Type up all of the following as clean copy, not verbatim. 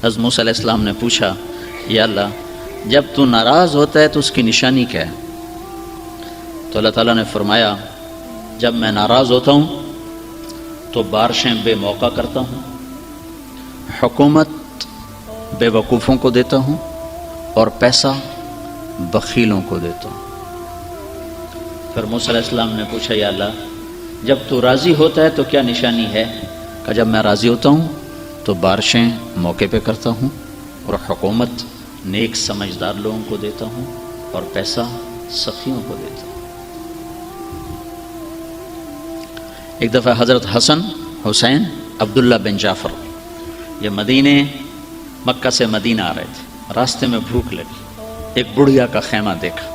حضرت موسیٰ علیہ السلام نے پوچھا یا اللہ جب تو ناراض ہوتا ہے تو اس کی نشانی کیا ہے؟ تو اللہ تعالیٰ نے فرمایا جب میں ناراض ہوتا ہوں تو بارشیں بے موقع کرتا ہوں، حکومت بے وقوفوں کو دیتا ہوں، اور پیسہ بخیلوں کو دیتا ہوں۔ پھر موسیٰ علیہ السلام نے پوچھا یا اللہ جب تو راضی ہوتا ہے تو کیا نشانی ہے؟ کہ جب میں راضی ہوتا ہوں تو بارشیں موقع پہ کرتا ہوں، اور حکومت نیک سمجھدار لوگوں کو دیتا ہوں، اور پیسہ سخیوں کو دیتا ہوں۔ ایک دفعہ حضرت حسن حسین عبداللہ بن جعفر یہ مکہ سے مدینہ آ رہے تھے، راستے میں بھوک لگی، ایک بڑھیا کا خیمہ دیکھا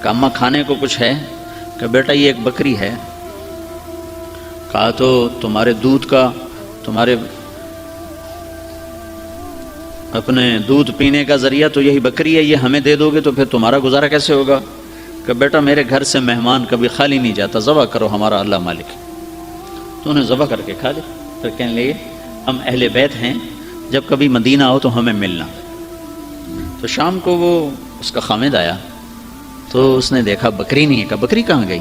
کہ اماں کھانے کو کچھ ہے؟ کہ بیٹا یہ ایک بکری ہے۔ کہا تو تمہارے دودھ کا، تمہارے اپنے دودھ پینے کا ذریعہ تو یہی بکری ہے، یہ ہمیں دے دو گے تو پھر تمہارا گزارا کیسے ہوگا؟ کہ بیٹا میرے گھر سے مہمان کبھی خالی نہیں جاتا، ذبح کرو، ہمارا اللہ مالک ہے۔ تو انہیں ذبح کر کے کھا لیا۔ پھر کہنے لگے ہم اہل بیت ہیں، جب کبھی مدینہ آؤ تو ہمیں ملنا۔ تو شام کو وہ اس کا خامد آیا تو اس نے دیکھا بکری نہیں ہے۔ کہا بکری کہاں گئی؟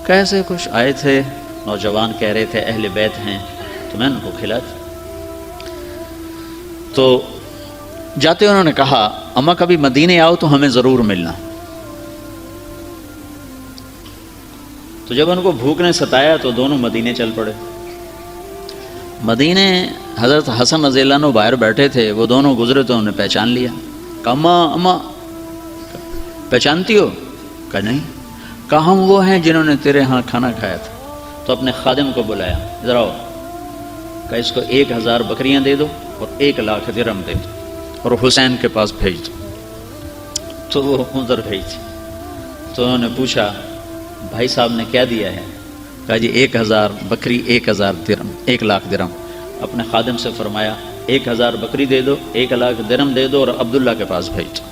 کیسے کچھ آئے تھے نوجوان، کہہ رہے تھے اہل بیت ہیں، تو میں ان کو کھلا دی۔ تو جاتے انہوں نے کہا اماں کبھی مدینے آؤ تو ہمیں ضرور ملنا۔ تو جب ان کو بھوک نے ستایا تو دونوں مدینے چل پڑے۔ مدینے حضرت حسن رضی اللہ عنہ باہر بیٹھے تھے، وہ دونوں گزرے تو انہوں نے پہچان لیا۔ کہا اماں پہچانتی ہو؟ کہا نہیں۔ کہا ہم وہ ہیں جنہوں نے تیرے ہاں کھانا کھایا تھا۔ تو اپنے خادم کو بلایا، ادھر آؤ، کہ اس کو 1000 بکریاں دے دو اور 1,00,000 درہم دے دو اور حسین کے پاس بھیج دو۔ تو وہ ادھر بھیج۔ تو انہوں نے پوچھا بھائی صاحب نے کیا دیا ہے؟ کہا جی 1000 بکری 1000 درہم، 1,00,000 درہم۔ اپنے خادم سے فرمایا 1000 بکری دے دو، 1,00,000 درہم دے دو اور عبداللہ کے پاس بھیج دو۔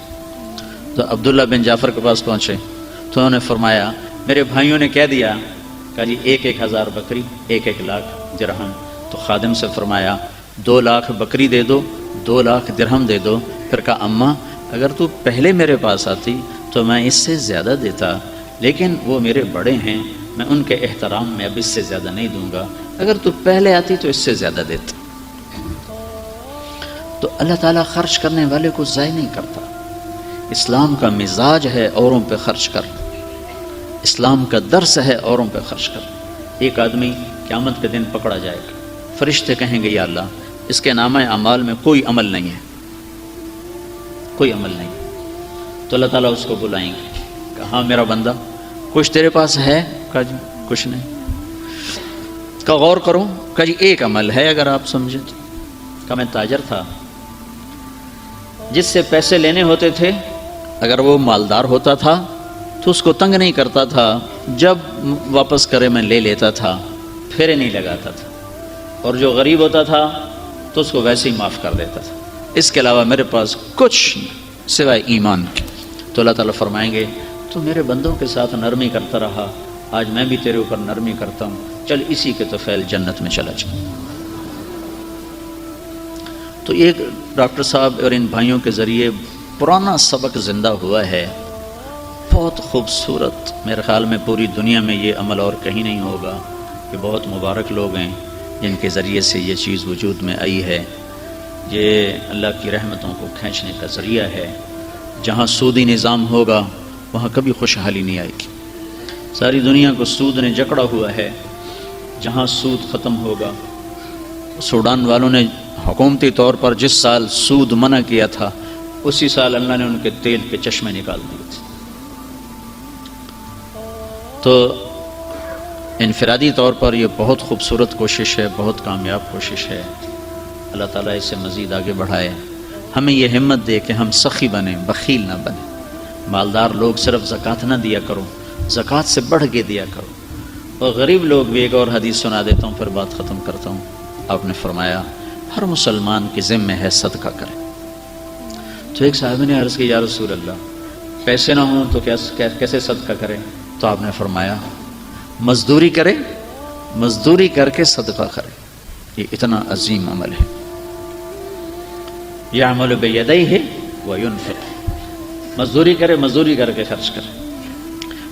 تو عبداللہ بن جعفر کے پاس پہنچے تو انہوں نے فرمایا میرے بھائیوں نے کیا دیا؟ کہا جی 1,000 بکری 1,00,000 درہم۔ تو خادم سے فرمایا 2,00,000 بکری دے دو، 2,00,000 درہم دے دو۔ پھر کہا اماں اگر تو پہلے میرے پاس آتی تو میں اس سے زیادہ دیتا، لیکن وہ میرے بڑے ہیں، میں ان کے احترام میں اب اس سے زیادہ نہیں دوں گا، اگر تو پہلے آتی تو اس سے زیادہ دیتا۔ تو اللہ تعالیٰ خرچ کرنے والے کو ضائع نہیں کرتا۔ اسلام کا مزاج ہے اوروں پہ خرچ کر، اسلام کا درس ہے اوروں پہ خرچ کر۔ ایک آدمی قیامت کے دن پکڑا جائے گا، فرشتے کہیں گے یا اللہ اس کے نامہ اعمال میں کوئی عمل نہیں ہے، کوئی عمل نہیں۔ تو اللہ تعالیٰ اس کو بلائیں گے کہ ہاں میرا بندہ کچھ تیرے پاس ہے؟ کہا جی کچھ نہیں۔ کہا غور کرو؟ کہا جی ایک عمل ہے اگر آپ سمجھے تو۔ کہا میں تاجر تھا، جس سے پیسے لینے ہوتے تھے اگر وہ مالدار ہوتا تھا تو اس کو تنگ نہیں کرتا تھا، جب واپس کرے میں لے لیتا تھا، پھیرے نہیں لگاتا تھا، اور جو غریب ہوتا تھا تو اس کو ویسے ہی معاف کر دیتا تھا، اس کے علاوہ میرے پاس کچھ نہیں سوائے ایمان کے۔ تو اللہ تعالیٰ فرمائیں گے تو میرے بندوں کے ساتھ نرمی کرتا رہا، آج میں بھی تیرے اوپر نرمی کرتا ہوں، چل اسی کے تو فعل جنت میں چلا جا۔ تو ایک ڈاکٹر صاحب اور ان بھائیوں کے ذریعے پرانا سبق زندہ ہوا ہے، بہت خوبصورت۔ میرے خیال میں پوری دنیا میں یہ عمل اور کہیں نہیں ہوگا کہ بہت مبارک لوگ ہیں جن کے ذریعے سے یہ چیز وجود میں آئی ہے۔ یہ اللہ کی رحمتوں کو کھینچنے کا ذریعہ ہے۔ جہاں سودی نظام ہوگا وہاں کبھی خوشحالی نہیں آئے گی۔ ساری دنیا کو سود نے جکڑا ہوا ہے، جہاں سود ختم ہوگا۔ سوڈان والوں نے حکومتی طور پر جس سال سود منع کیا تھا اسی سال اللہ نے ان کے تیل کے چشمے نکال دیے تھے۔ تو انفرادی طور پر یہ بہت خوبصورت کوشش ہے، بہت کامیاب کوشش ہے۔ اللہ تعالیٰ اسے مزید آگے بڑھائے، ہمیں یہ ہمت دے کہ ہم سخی بنیں، بخیل نہ بنیں۔ مالدار لوگ صرف زکوٰۃ نہ دیا کرو، زکوٰۃ سے بڑھ کے دیا کرو۔ اور غریب لوگ بھی، ایک اور حدیث سنا دیتا ہوں پھر بات ختم کرتا ہوں۔ آپ نے فرمایا ہر مسلمان کے ذمہ ہے صدقہ کرے۔ تو ایک صاحب نے عرض کی یا رسول اللہ پیسے نہ ہوں تو کیسے صدقہ کرے؟ تو آپ نے فرمایا مزدوری کرے، مزدوری کر کے صدقہ کرے۔ یہ اتنا عظیم عمل ہے، یعمل بیدیہ وینفق، مزدوری کرے، مزدوری کر کے خرچ کرے۔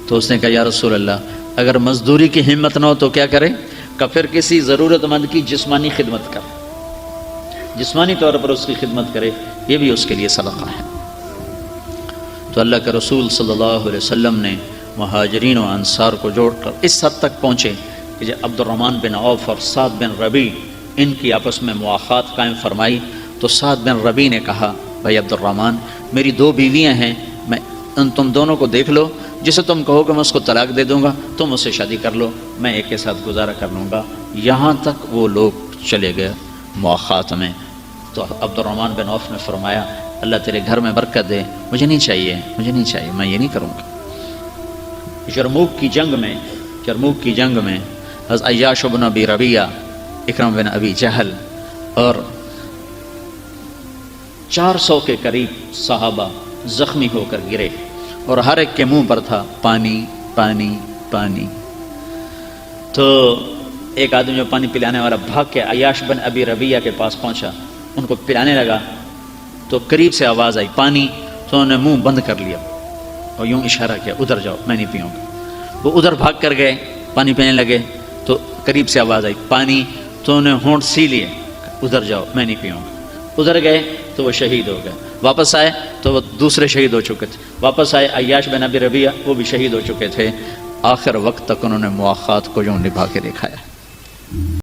تو اس نے کہا یا رسول اللہ اگر مزدوری کی ہمت نہ ہو تو کیا کرے؟ کہ پھر کسی ضرورت مند کی جسمانی خدمت کرے، جسمانی طور پر اس کی خدمت کرے، یہ بھی اس کے لیے صدقہ ہے۔ تو اللہ کے رسول صلی اللہ علیہ وسلم نے مہاجرین و انصار کو جوڑ کر اس حد تک پہنچے کہ جب عبد الرحمن بن عوف اور سعد بن ربیع ان کی آپس میں مواخات قائم فرمائی تو سعد بن ربیع نے کہا بھائی عبد الرحمن میری 2 بیویاں ہیں، میں تم دونوں کو دیکھ لو، جسے تم کہو کہ میں اس کو طلاق دے دوں گا تم اس سے شادی کر لو، میں ایک کے ساتھ گزارا کر لوں گا۔ یہاں تک وہ لوگ چلے گئے مواخات میں۔ تو عبد الرحمن بن عوف نے فرمایا اللہ تیرے گھر میں برکت دے، مجھے نہیں چاہیے، مجھے نہیں چاہیے، میں یہ نہیں کروں گا۔ یرموک کی جنگ میں حضرت عیاش بن ابی ربیعہ، اکرم بن ابی جہل اور 400 کے قریب صحابہ زخمی ہو کر گرے اور ہر ایک کے منہ پر تھا پانی پانی پانی۔ تو ایک آدمی جو پانی پلانے والا بھاگ کے عیاش بن ابی ربیعہ کے پاس پہنچا، ان کو پلانے لگا تو قریب سے آواز آئی پانی، تو انہوں نے منہ بند کر لیا اور یوں اشارہ کیا ادھر جاؤ میں نہیں پیوں گا۔ وہ ادھر بھاگ کر گئے، پانی پینے لگے تو قریب سے آواز آئی پانی، تو انہیں ہونٹ سی لیے ادھر جاؤ میں نہیں پیوں گا۔ ادھر گئے تو وہ شہید ہو گئے، واپس آئے تو وہ دوسرے شہید ہو چکے تھے، واپس آئے عیاش بن ابی ربیعہ وہ بھی شہید ہو چکے تھے۔ آخر وقت تک انہوں نے مواخات کو یوں نبھا کے دکھایا۔